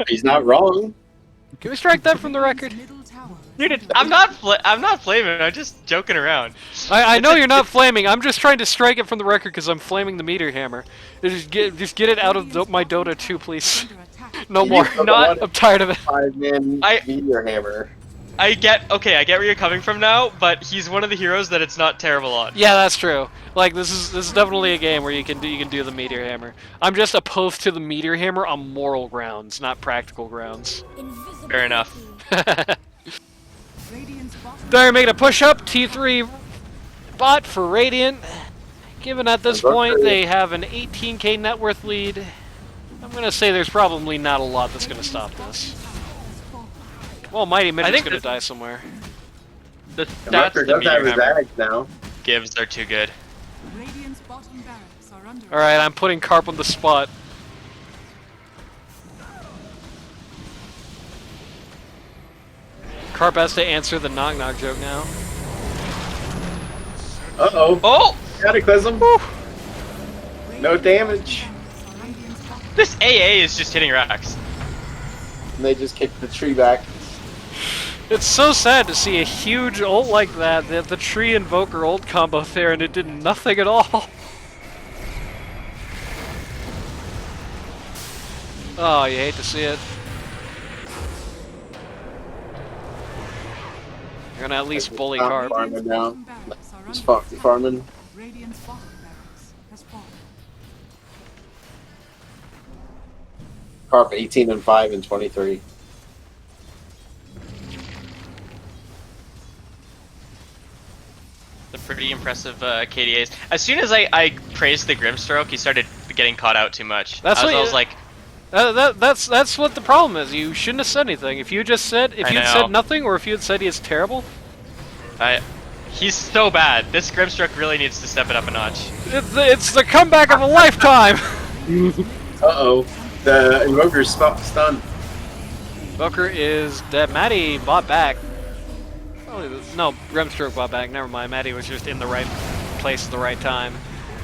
He's not wrong. Can we strike that from the record? Radiant's middle tower is Dude, under I'm not flaming. I'm just joking around. I know you're not flaming. I'm just trying to strike it from the record because I'm flaming the meteor hammer. Just get it out of my Dota 2, please. under attack. No You more. not- I'm tired of it. 5-man I- meteor hammer. I get where you're coming from now, but he's one of the heroes that it's not terrible on. Yeah, that's true. Like this is definitely a game where you can do the meteor hammer. I'm just opposed to the meteor hammer on moral grounds, not practical grounds. Fair enough. Radiant's bottom They're making a push up T3 bot for Radiant. Given at this point they have an 18k net worth lead, I'm gonna say there's probably not a lot that's gonna stop this. Well, Mighty Midget's think gonna this- die somewhere. The And stats Rucker the does have meteor his hammer bags now. gives are too good. Radiant's bottom barracks are under All right, I'm putting Carp on the spot. Carp has to answer the knock knock joke now. Uh-oh. Oh! Cataclysm. No damage. This AA is just hitting racks. And they just kicked the tree back. It's so sad to see a huge ult like that, the tree invoker ult combo there, and it did nothing at all. Oh, you hate to see it. You're gonna at least bully Stop Carp. farming now. barracks are Just under fuck farming. Radiant's bottom barracks has fallen. Carp 18-5 and 23. The pretty impressive KDAs. As soon as I praised the Grimstroke, he started getting caught out too much. That's I what you- was like, That's what the problem is. You shouldn't have said anything. If you just said, if I you had know. said nothing, or if you had said he is terrible, he's so bad. This Grimstroke really needs to step it up a notch. it's the comeback of a lifetime. Uh-oh. The Invoker's stunned. Booker is dead. Maddie bought back. Oh, no, Grimstroke bought back. Never mind. Maddie was just in the right place at the right time,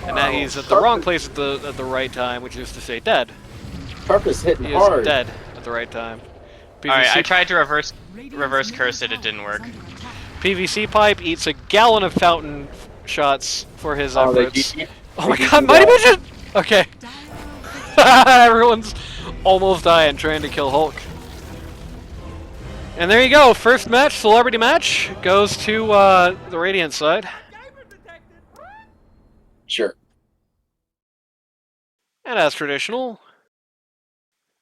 and now he's at the wrong place at the right time, which is to say, dead. Carp is hitting He is hard. dead at the right time. Alright, I PVC tried to reverse Radiant's curse it, middle it didn't tower work. is under attack. PVC pipe eats a gallon of fountain shots for his Oh, they efforts. GG. Oh my They god, GG Mighty that. Midget! Okay. Dire Everyone's almost dying trying to kill Hulk. And there you go. First match, celebrity match, goes to the Radiant side. Sure. And as traditional.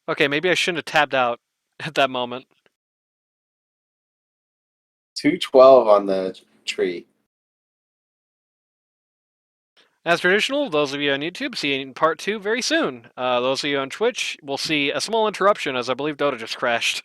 Okay, maybe I shouldn't have tabbed out at that moment. 212 on the tree. As traditional, those of you on YouTube, see you in part 2 very soon. Those of you on Twitch will see a small interruption as I believe Dota just crashed.